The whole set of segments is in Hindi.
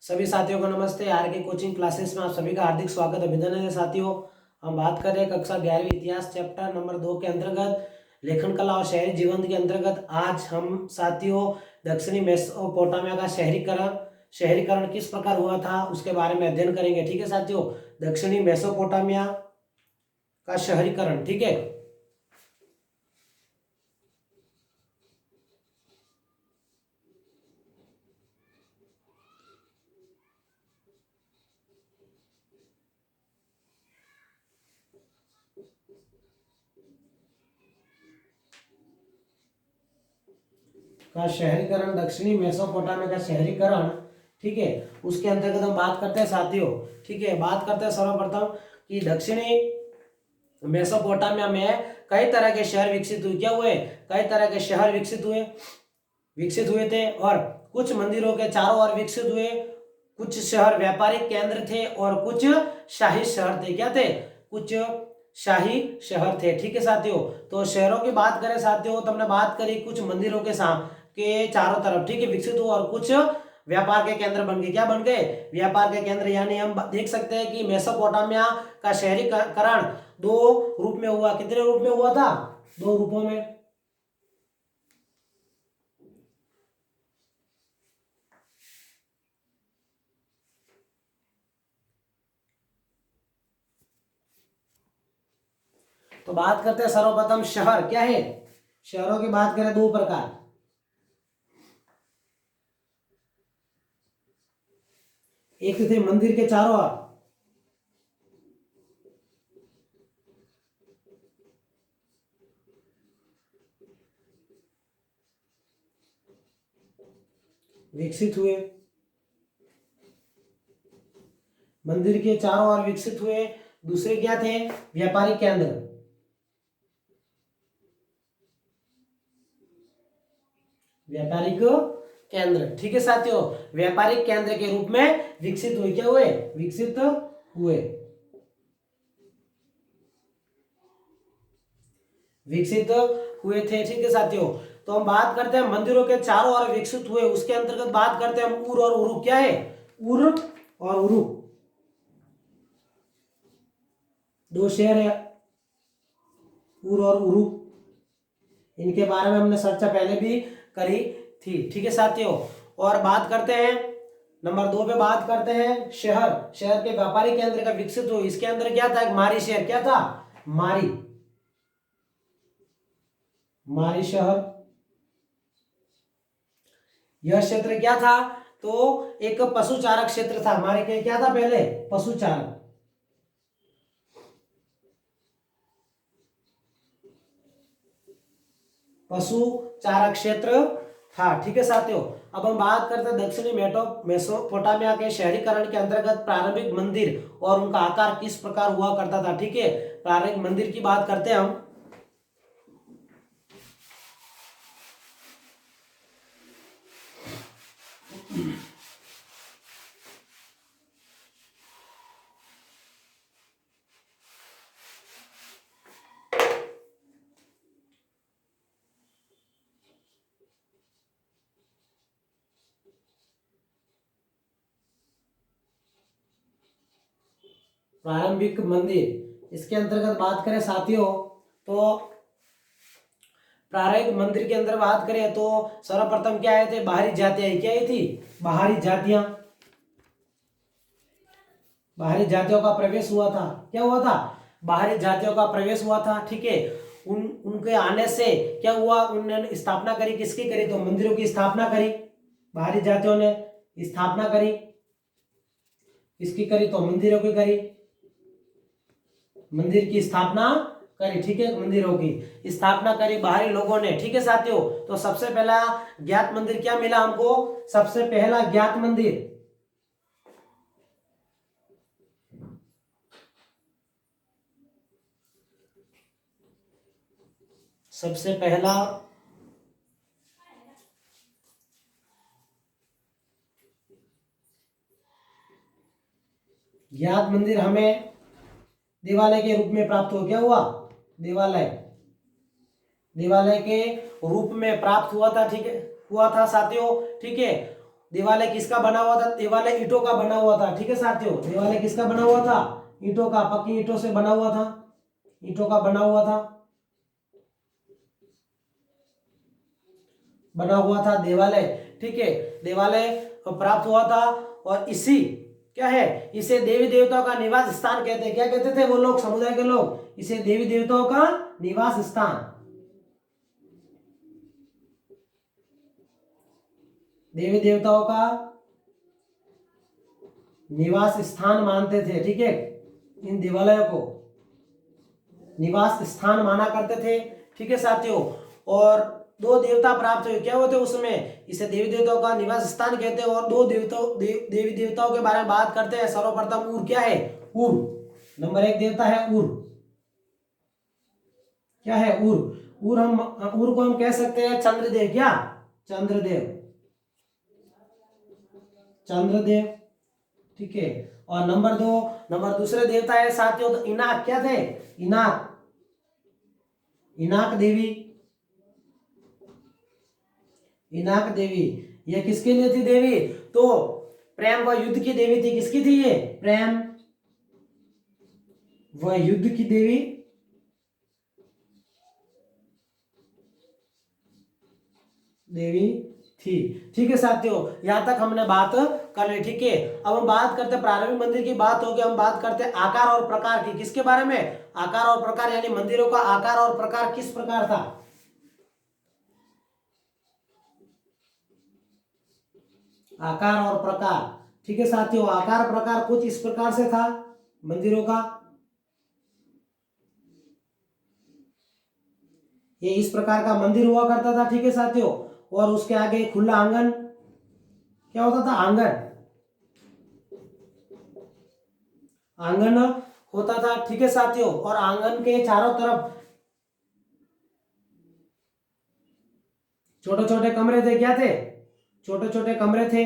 सभी साथियों को नमस्ते। आर के कोचिंग क्लासेस में आप सभी का हार्दिक स्वागत अभिनंदन है। साथियों, हम बात कर रहे हैं कक्षा 11वीं इतिहास चैप्टर नंबर 2 के अंतर्गत लेखन कला और शहरी जीवन के अंतर्गत आज हम साथियों दक्षिणी मेसोपोटामिया का शहरीकरण किस प्रकार हुआ था उसके बारे में अध्ययन करेंगे। ठीक है साथियों, दक्षिणी मेसोपोटामिया का शहरीकरण। ठीक है, का शहरीकरण, दक्षिणी मेसोपोटामिया का शहरीकरण। ठीक है, उसके अंतर्गत हम बात करते हैं साथियों। ठीक है, बात करते हैं सर्वप्रथम कि दक्षिणी मेसोपोटामिया में कई तरह के शहर विकसित हुए। क्या हुए? कई तरह के शहर विकसित हुए थे और कुछ मंदिरों के चारों ओर विकसित हुए। कुछ शहर व्यापारिक केंद्र थे और कुछ शाही शहर थे। क्या थे? कुछ शाही शहर थे। ठीक है साथियों, तो शहरों की बात करें साथियों तो हमने बात करी कुछ मंदिरों के चारों तरफ। ठीक है, विकसित हुआ और कुछ व्यापार के केंद्र बन गए। क्या बन गए? व्यापार के केंद्र। यानी हम देख सकते हैं कि मेसोपोटामिया का शहरीकरण दो रूप में हुआ। कितने रूप में हुआ था? दो रूपों में। तो बात करते हैं सर्वप्रथम शहर क्या है। शहरों की बात करें दो प्रकार। एक थे मंदिर के चारों ओर विकसित हुए, मंदिर के चारों ओर विकसित हुए। दूसरे क्या थे? व्यापारिक केंद्र। व्यापारिक केंद्र। ठीक है साथियों, व्यापारिक केंद्र के रूप में विकसित हुए। क्या हुए? विकसित हुए, विकसित हुए थे। ठीक है साथियों, तो हम बात करते हैं मंदिरों के चारों ओर विकसित हुए। उसके अंतर्गत बात करते हैं हम उर और उरु। क्या है? उर और उरु दो शहर है, उर और उरु। इनके बारे में हमने चर्चा पहले भी करी थी। ठीक है साथियों, और बात करते हैं नंबर 2 पे। बात करते हैं शहर। शहर के व्यापारिक केंद्र का विकसित हुए। इसके अंदर क्या था? एक मारी शहर। क्या था? मारी मारी शहर। यह क्षेत्र क्या था? तो एक पशुचारक क्षेत्र था। हमारे क्या था पहले? पशुचारक। पशु चारक क्षेत्र था। ठीक है साथियों, अब हम बात करते हैं दक्षिणी मेसोपोटामिया के शहरीकरण के अंतर्गत प्रारंभिक मंदिर और उनका आकार किस प्रकार हुआ करता था। ठीक है, प्रारंभिक मंदिर की बात करते हैं हम। प्रारंभिक मंदिर, इसके अंतर्गत बात करें साथियों तो प्रारंभिक मंदिर के अंदर बात करें तो सर्वप्रथम क्या आए थे? बाहरी जातियां। क्या आई थी? बाहरी जातियां। बाहरी जातियों का प्रवेश हुआ था। क्या हुआ था? बाहरी जातियों का प्रवेश हुआ था। ठीक है, उनके आने से क्या हुआ? उन्होंने स्थापना करी। किसकी करी? तो मंदिरों की स्थापना करी। बाहरी जातियों ने स्थापना करी। किसकी करी? तो मंदिरों की करी। मंदिर की स्थापना करी। ठीक है, मंदिरों की स्थापना करी बाहरी लोगों ने। ठीक है साथियों, तो सबसे पहला ज्ञात मंदिर क्या मिला हमको? सबसे पहला ज्ञात मंदिर, सबसे पहला ज्ञात मंदिर हमें देवालय के रूप में प्राप्त हो। क्या हुआ? देवालय, देवालय के रूप में प्राप्त हुआ था। ठीक है, हुआ था साथियों। ठीक है, देवालय किसका बना हुआ था? देवालय ईंटों का बना हुआ था। ठीक है साथियों, देवालय किसका बना हुआ था? ईंटों का, पक्की ईंटों से बना हुआ था, ईंटों का बना हुआ था, बना हुआ था देवालय। ठीक है, देवालय प्राप्त हुआ था। और इसी क्या है, इसे देवी देवताओं का निवास स्थान कहते हैं। क्या कहते थे वो लोग, समुदाय के लोग? इसे देवी देवताओं का निवास स्थान, देवी देवताओं का निवास स्थान मानते थे। ठीक है, इन देवालयों को निवास स्थान माना करते थे। ठीक है साथियों, और दो देवता प्राप्त हुए, क्या होते उसमें? इसे देवी देवताओं का निवास स्थान कहते हैं। और दो देवी देवताओं के बारे में बात करते हैं। सर्वप्रथम उर क्या है? उर, नंबर 1 देवता है उर। क्या है? उर। उर को हम कह सकते हैं चंद्रदेव। क्या? चंद्रदेव, चंद्रदेव। ठीक है, और नंबर दूसरे देवता है साथियों तो इनाक। क्या थे? इनाक, इनाक देवी, इनाक देवी। ये किसके लिए थी देवी? तो प्रेम व युद्ध की देवी थी। किसकी थी ये? प्रेम व युद्ध की देवी, देवी थी। ठीक है साथियों, यहां तक हमने बात कर ली। ठीक है, अब हम बात करते हैं प्रारंभिक मंदिर की। बात होगी, हम बात करते हैं आकार और प्रकार की। किसके बारे में? आकार और प्रकार, यानी मंदिरों का आकार और प्रकार किस प्रकार था? आकार और प्रकार। ठीक है साथियों, आकार प्रकार कुछ इस प्रकार से था मंदिरों का। ये इस प्रकार का मंदिर हुआ करता था। ठीक है साथियों, और उसके आगे खुला आंगन, क्या होता था? आंगन, आंगन होता था। ठीक है साथियों, और आंगन के चारों तरफ छोटे छोटे कमरे थे। क्या थे? छोटे छोटे कमरे थे।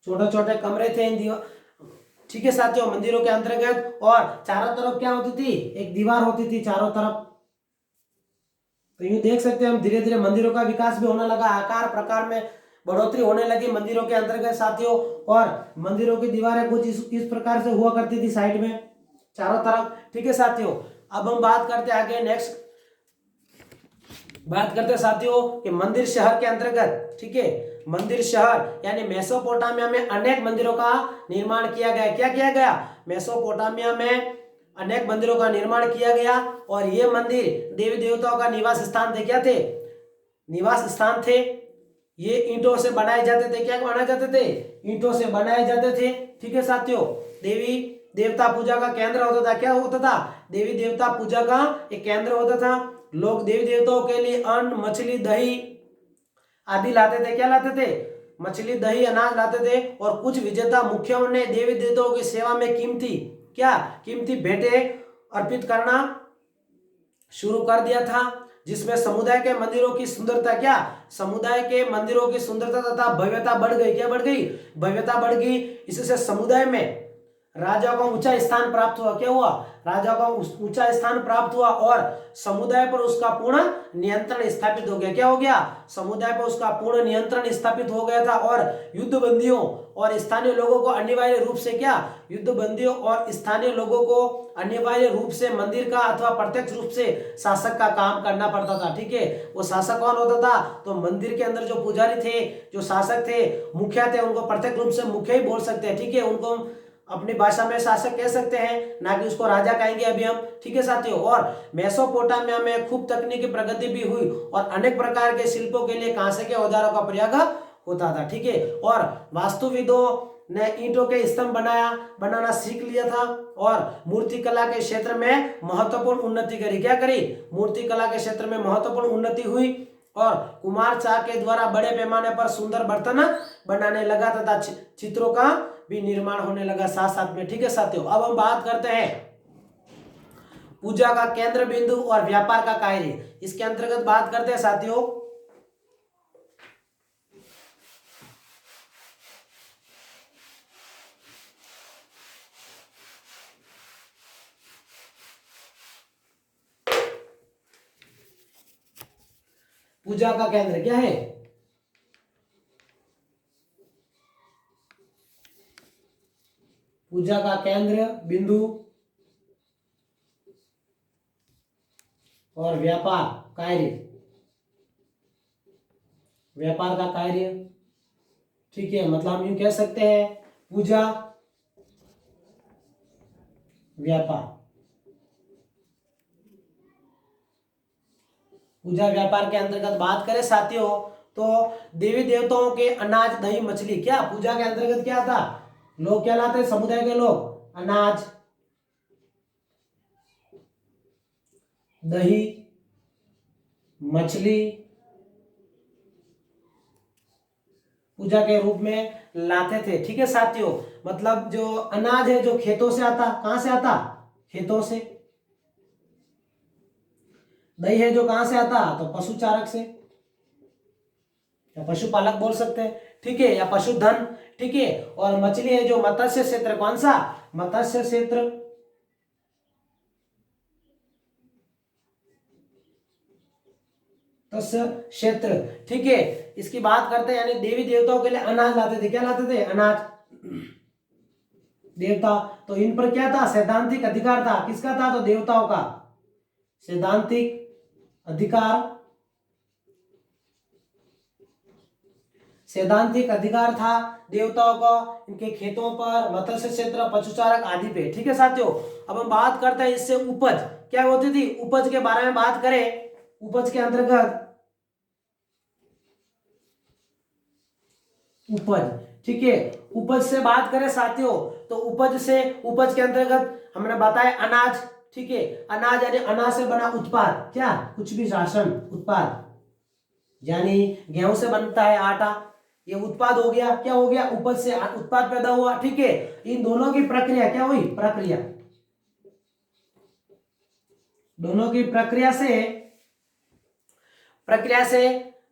छोटे छोटे कमरे थे इन दीवार। ठीक है साथियों, मंदिरों के अंतर्गत, और चारों तरफ क्या होती थी? एक दीवार होती थी चारों तरफ। तो यूं देख सकते हैं हम, धीरे धीरे मंदिरों का विकास भी होने लगा, आकार प्रकार में बढ़ोतरी होने लगी मंदिरों के अंतर्गत साथियों। और मंदिरों की दीवारें कुछ इस प्रकार से हुआ करती थी साइड में, चारों तरफ। ठीक है साथियों, अब हम बात करते हैं आगे, नेक्स्ट बात करते हैं साथियों कि मंदिर शहर के अंतर्गत। ठीक है, मंदिर शहर यानी मेसोपोटामिया में अनेक मंदिरों का निर्माण किया गया। क्या किया गया? मेसोपोटामिया में अनेक मंदिरों का निर्माण किया गया, और ये मंदिर देवी देवताओं का निवास स्थान थे। क्या थे? निवास स्थान थे। ये ईंटों से बनाए जाते थे। क्या बनाए जाते थे? ईंटों से बनाए जाते थे। ठीक है साथियों, देवी देवता पूजा का केंद्र होता था। क्या होता था? देवी देवता पूजा का एक केंद्र होता था। लोग देवी देवताओं के लिए अन्न, मछली, दही आदि लाते थे। क्या लाते थे? मछली, दही, अनाज लाते थे। और कुछ विजेता मुखियों ने देवी देवताओं की सेवा में कीमती, क्या? कीमती भेंटें अर्पित करना शुरू कर दिया था, जिसमें समुदाय के मंदिरों की सुंदरता, क्या? समुदाय के मंदिरों की सुंदरता तथा भव्यता बढ़ गई। क्या बढ़ गई? भव्यता बढ़ गई। इससे समुदाय में राजा को ऊंचा स्थान प्राप्त हुआ। क्या हुआ? राजा को ऊंचा स्थान प्राप्त हुआ, और समुदाय पर उसका पूर्ण नियंत्रण स्थापित हो गया। क्या हो गया? समुदाय पर उसका पूर्ण नियंत्रण स्थापित हो गया था। और युद्ध बंदियों और स्थानीय लोगों को अनिवार्य रूप से, क्या? युद्ध बंदियों और स्थानीय लोगों को अनिवार्य रूप से मंदिर का अथवा प्रत्यक्ष रूप से शासक का काम करना पड़ता था। ठीक है, वो शासक कौन होता था? तो मंदिर के अंदर जो पुजारी थे, जो शासक थे, मुखिया थे, उनको प्रत्यक्ष रूप से मुखिया ही बोल सकते हैं। ठीक है, उनको अपनी भाषा में शासक कह सकते हैं, ना कि उसको राजा कहेंगे अभी हम। ठीक है साथियों, और मेसोपोटामिया में खूब तकनीकी प्रगति भी हुई, और अनेक प्रकार के शिल्पों के लिए कांसे के औजारों का प्रयोग होता था। ठीक है, और वास्तुविदों ने ईंटों के स्तंभ बनाना सीख लिया था, और मूर्ति कला के क्षेत्र में महत्वपूर्ण उन्नति करी। क्या करी? मूर्ति कला के क्षेत्र में महत्वपूर्ण उन्नति हुई, और कुमार चाक के द्वारा बड़े पैमाने पर सुंदर बर्तन बनाने लगा, तथा चित्रों का भी निर्माण होने लगा साथ साथ में। ठीक है साथियों, अब हम बात करते हैं पूजा का केंद्र बिंदु और व्यापार का कार्य। इसके अंतर्गत बात करते हैं साथियों, पूजा का केंद्र क्या है? पूजा का केंद्र बिंदु और व्यापार कार्य, व्यापार का कार्य, ठीक है। मतलब हम यूं कह सकते हैं पूजा व्यापार, पूजा व्यापार के अंतर्गत बात करें साथियों तो देवी देवताओं के अनाज दही मछली क्या पूजा के अंतर्गत क्या था? लोग क्या लाते, समुदाय के लोग अनाज दही मछली पूजा के रूप में लाते थे, ठीक है साथियों। मतलब जो अनाज है जो खेतों से आता, कहां से आता? खेतों से। दही है जो कहां से आता? तो पशु चारक से या पशुपालक बोल सकते हैं, ठीक है, या पशुधन, ठीक है। और मछली है जो मत्स्य क्षेत्र, कौन सा? मत्स्य क्षेत्र, मत्स्य क्षेत्र, ठीक है। इसकी बात करते हैं यानी देवी देवताओं के लिए अनाज लाते थे, क्या लाते थे? अनाज देवता। तो इन पर क्या था? सैद्धांतिक अधिकार था, किसका था? तो देवताओं का सैद्धांतिक अधिकार, सैद्धांतिक अधिकार था देवताओं का इनके खेतों पर, मत्स्य क्षेत्र, पशुचारक आदि पे, ठीक है साथियों। अब हम बात करते हैं इससे उपज क्या होती थी, उपज के बारे में बात करें। उपज के अंतर्गत उपज, ठीक है, उपज से बात करें साथियों तो उपज से, उपज के अंतर्गत हमने बताया अनाज, ठीक है। अनाज यानी अनाज से बना उत्पाद, क्या? कुछ भी राशन उत्पाद, यानी गेहूं से बनता है आटा, ये उत्पाद हो गया, क्या हो गया? उपज से उत्पाद पैदा हुआ, ठीक है। इन दोनों की प्रक्रिया क्या हुई? प्रक्रिया, दोनों की प्रक्रिया से, प्रक्रिया से,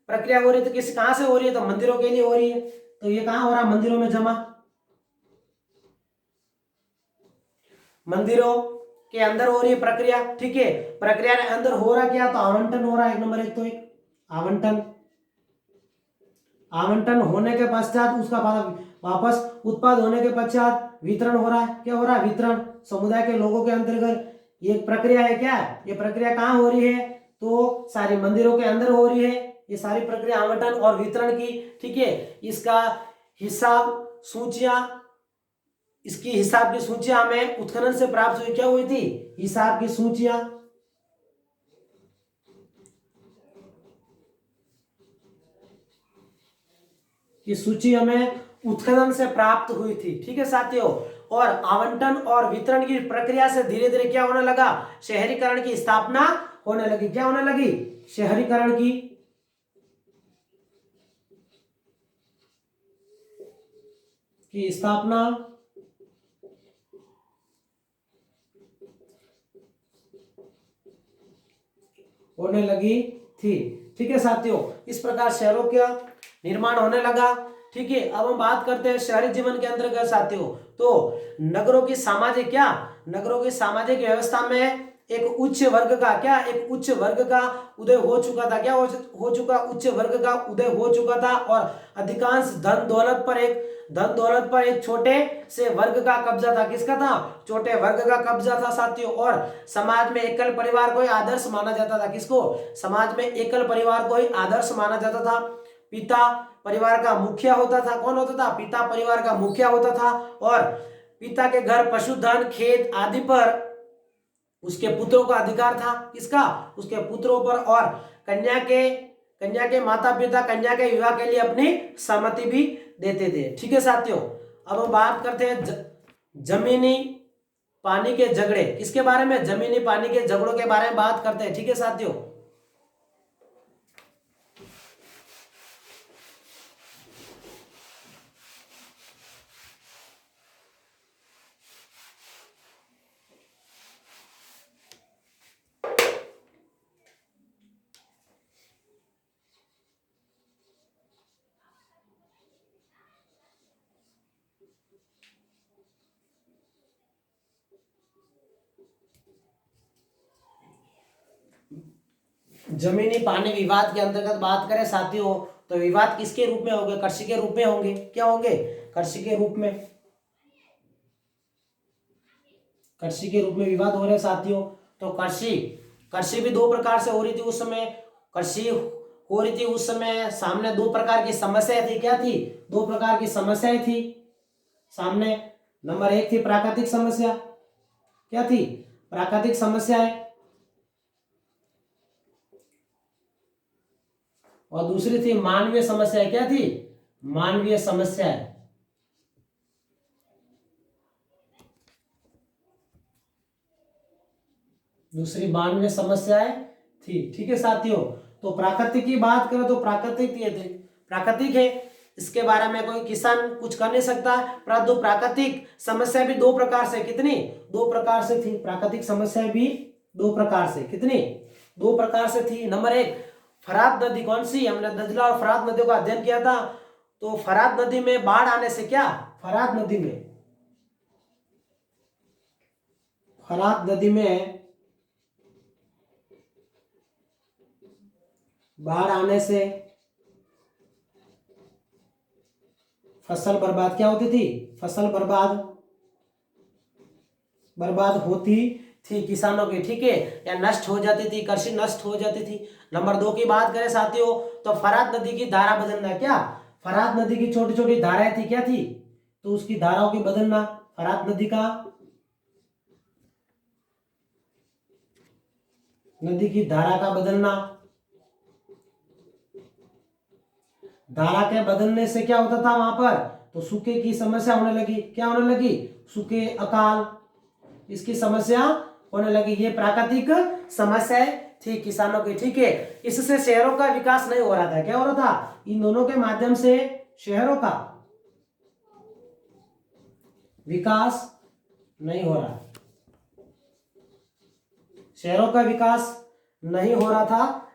प्रक्रिया हो रही है तो किस कहां से हो रही है? तो मंदिरों के लिए हो रही है, तो ये कहां हो रहा है? मंदिरों में जमा, मंदिरों के अंदर हो रही है प्रक्रिया, ठीक है। प्रक्रिया के अंदर हो रहा क्या? तो आवंटन हो रहा है, एक नंबर एक, तो एक आवंटन, आवंटन होने के पश्चात उसका वापस उत्पाद होने के पश्चात वितरण हो रहा है, क्या हो रहा है? वितरण समुदाय के लोगों के अंतर्गत, ये प्रक्रिया है क्या? ये प्रक्रिया कहाँ हो रही है? तो सारी मंदिरों के अंदर हो रही है ये सारी प्रक्रिया आवंटन और वितरण की, ठीक है। इसका हिसाब सूचियां, इसकी हिसाब की सूचियां हमें उत्खनन से प्राप्त हुई, क्या हुई थी? हिसाब की सूचियां की सूची हमें उत्खनन से प्राप्त हुई थी, ठीक है साथियों। और आवंटन और वितरण की प्रक्रिया से धीरे धीरे क्या होने लगा? शहरीकरण की स्थापना होने लगी, क्या होने लगी? शहरीकरण की स्थापना होने लगी थी, ठीक है साथियों। इस प्रकार शहरों का निर्माण होने लगा, ठीक है। अब हम बात करते हैं शहरी जीवन के अंतर्गत साथियों तो नगरों की सामाजिक क्या, नगरों की सामाजिक व्यवस्था में एक उच्च वर्ग का क्या, एक उच्च वर्ग का उदय हो चुका था, क्या हो चुका? उच्च वर्ग का उदय हो चुका था और अधिकांश धन दौलत पर एक, धन दौलत पर एक छोटे से वर्ग का कब्जा था, किसका था? छोटे वर्ग का कब्जा था साथियों। और समाज में एकल परिवार को ही आदर्श माना जाता था, किसको? समाज में एकल परिवार को ही आदर्श माना जाता था। पिता परिवार का मुखिया होता था, कौन होता था? पिता परिवार का मुखिया होता था। और पिता के घर पशुधन खेत आदि पर उसके पुत्रों का अधिकार था, किसका? उसके पुत्रों पर। और कन्या के माता पिता कन्या के विवाह के लिए अपनी सहमति भी देते थे, ठीक है साथियों। अब हम बात करते हैं जमीनी पानी के झगड़े, किसके बारे में? जमीनी पानी के झगड़ों के बारे में बात करते हैं, ठीक है साथियों। जमीनी पानी विवाद के अंतर्गत बात करें साथियों, तो विवाद किसके रूप में होंगे? कृषि के रूप में होंगे। क्या होंगे? कृषि के रूप में। कृषि के रूप में विवाद हो रहे साथियों। तो कृषि कृषि भी दो प्रकार से हो रही थी उस समय। कृषि हो रही थी उस समय, सामने दो प्रकार की समस्याएं थी। क्या थी? दो प्रकार की समस्याएं थी सामने। नंबर एक थी प्राकृतिक समस्या। क्या थी? प्राकृतिक समस्याएं। और दूसरी थी मानवीय समस्याएं। क्या थी? मानवीय समस्याएं। दूसरी मानवीय समस्याएं थी। ठीक है साथियों। तो प्राकृतिक की बात करें तो प्राकृतिक ये थे, प्राकृतिक है, इसके बारे में कोई किसान कुछ कर नहीं सकता। परंतु प्राकृतिक समस्या भी दो प्रकार से, कितनी? दो प्रकार से थी। प्राकृतिक समस्या भी दो प्रकार से, कितनी? दो प्रकार से थी। नंबर एक, फरात नदी। कौन सी? हमने दजला और फरात नदियों का अध्ययन किया था। तो फरात नदी में बाढ़ आने से, क्या? फरात नदी में बाढ़ आने से फसल बर्बाद क्या होती थी? फसल बर्बाद होती थी किसानों की। ठीक है, या नष्ट हो जाती थी, कृषि नष्ट हो जाती थी। नंबर दो की बात करें साथियों, तो फरात नदी की धारा बदलना। क्या? फरात नदी की छोटी छोटी धाराएं थी। क्या थी? तो उसकी धाराओं की बदलना। फरात नदी की धारा का बदलना। धारा के बदलने से क्या होता था वहां पर? तो सूखे की समस्या होने लगी। क्या होने लगी? सूखे, अकाल, इसकी समस्या होने लगी। ये प्राकृतिक समस्याएं थी किसानों की। ठीक है, इससे शहरों का विकास नहीं हो रहा था। क्या हो रहा था? इन दोनों के माध्यम से शहरों का विकास नहीं हो रहा, शहरों का विकास नहीं हो रहा था।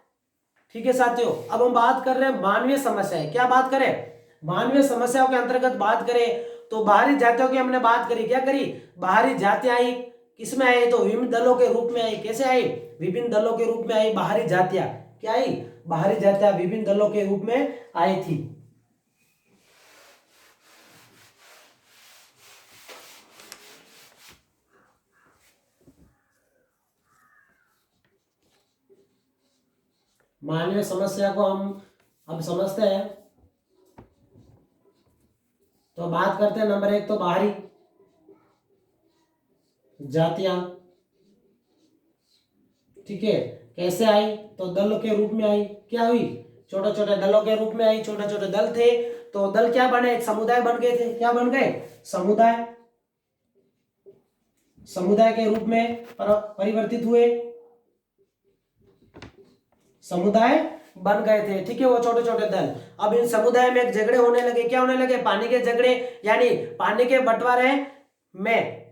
ठीक है साथियों, अब हम बात कर रहे हैं मानवीय समस्याएं। क्या बात करें? मानवीय समस्याओं के अंतर्गत बात करें तो बाहरी जातियों की हमने बात करी। क्या करी? बाहरी जातियां आई। किसमें आई? तो विभिन्न दलों के रूप में आई। कैसे आई? विभिन्न दलों के रूप में आई बाहरी जातियां। क्या आई? बाहरी जातियां विभिन्न दलों के रूप में आई थी। मानवीय समस्या को हम अब समझते हैं। तो बात करते हैं नंबर एक, तो बाहरी जातियां। ठीक है, कैसे आई? तो दल के रूप में आई। क्या हुई? छोटे छोटे दलों के रूप में आई। छोटे छोटे दल थे, तो दल क्या बने? एक समुदाय बन गए थे। क्या बन गए? समुदाय। समुदाय के रूप में परिवर्तित हुए, समुदाय बन गए थे। ठीक है, वो छोटे छोटे दल। अब इन समुदाय में झगड़े होने लगे। क्या होने लगे? पानी के झगड़े, यानी पानी के बंटवारे में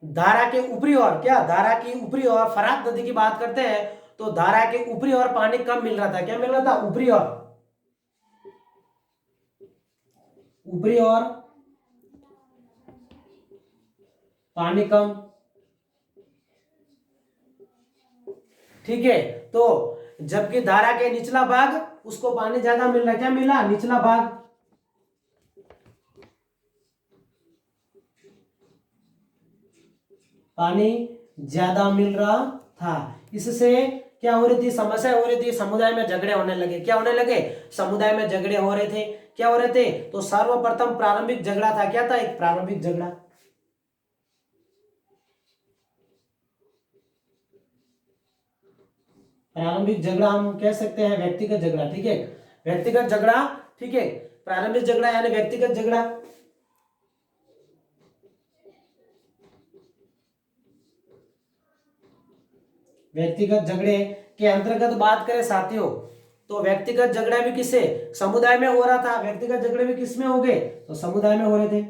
धारा के ऊपरी ओर, क्या? धारा की ऊपरी ओर फरात नदी की बात करते हैं, तो धारा के ऊपरी ओर पानी कम मिल रहा था। क्या मिल रहा था? ऊपरी ओर, ऊपरी ओर पानी कम। ठीक है, तो जबकि धारा के निचला भाग उसको पानी ज्यादा मिल रहा है। क्या मिला? निचला भाग, पानी ज्यादा मिल रहा था। इससे क्या हो रही थी? समस्या हो रही थी, समुदाय में झगड़े होने लगे। क्या होने लगे? समुदाय में झगड़े हो रहे थे। क्या हो रहे थे? तो सर्वप्रथम प्रारंभिक झगड़ा था। क्या था? एक प्रारंभिक झगड़ा। प्रारंभिक झगड़ा हम कह सकते हैं व्यक्तिगत झगड़ा। ठीक है, व्यक्तिगत झगड़ा। ठीक है, प्रारंभिक झगड़ा यानी व्यक्तिगत झगड़ा। व्यक्तिगत झगड़े के अंतर्गत बात करें साथियों, तो व्यक्तिगत झगड़ा भी किससे? समुदाय में हो रहा था। व्यक्तिगत झगड़े भी किस में हो गए? तो समुदाय में हो रहे थे।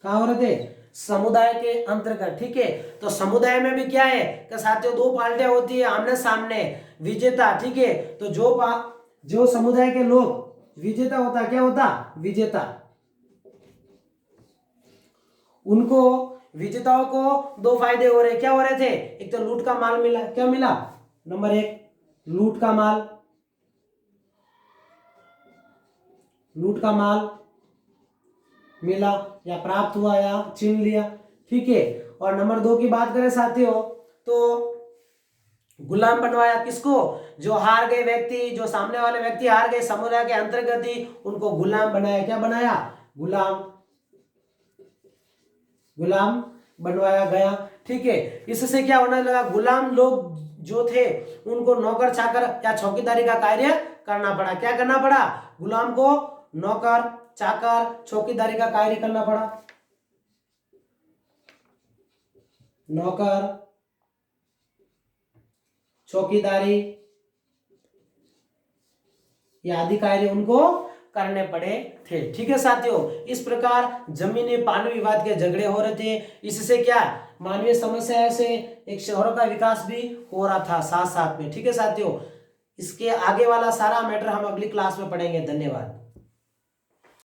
कहां हो रहे थे? समुदाय के अंतर्गत। ठीक है, तो समुदाय में भी क्या है कि साथियों, दो पार्टियां होती है आमने सामने, विजेता। ठीक है, तो जो समुदाय के लोग विजेता होता, क्या होता? विजेता। उनको विजेताओं को दो फायदे हो रहे, क्या हो रहे थे? एक तो लूट का माल मिला, क्या मिला? नंबर एक, लूट का माल, लूट का माल मिला या प्राप्त हुआ या छीन लिया, ठीक है। और नंबर दो की बात करें साथियों तो गुलाम बनवाया, किसको? जो हार गए व्यक्ति, जो सामने वाले व्यक्ति हार गए समुदाय के अंतर्गत ही, उनको गुलाम बनाया, क्या बनाया? गुलाम, गुलाम बनवाया गया, ठीक है। इससे क्या होने लगा? गुलाम लोग जो थे उनको नौकर चाकर या चौकीदारी का कार्य करना पड़ा, क्या करना पड़ा? गुलाम को नौकर चाकर चौकीदारी का कार्य करना पड़ा, नौकर चौकीदारी या आदि कार्य उनको करने पड़े थे, ठीक है साथियों। इस प्रकार जमीनी पानी विवाद के झगड़े हो रहे थे, इससे क्या मानवीय समस्या से एक शहरों का विकास भी हो रहा था साथ साथ में, ठीक है साथियों। इसके आगे वाला सारा मैटर हम अगली क्लास में पढ़ेंगे। धन्यवाद।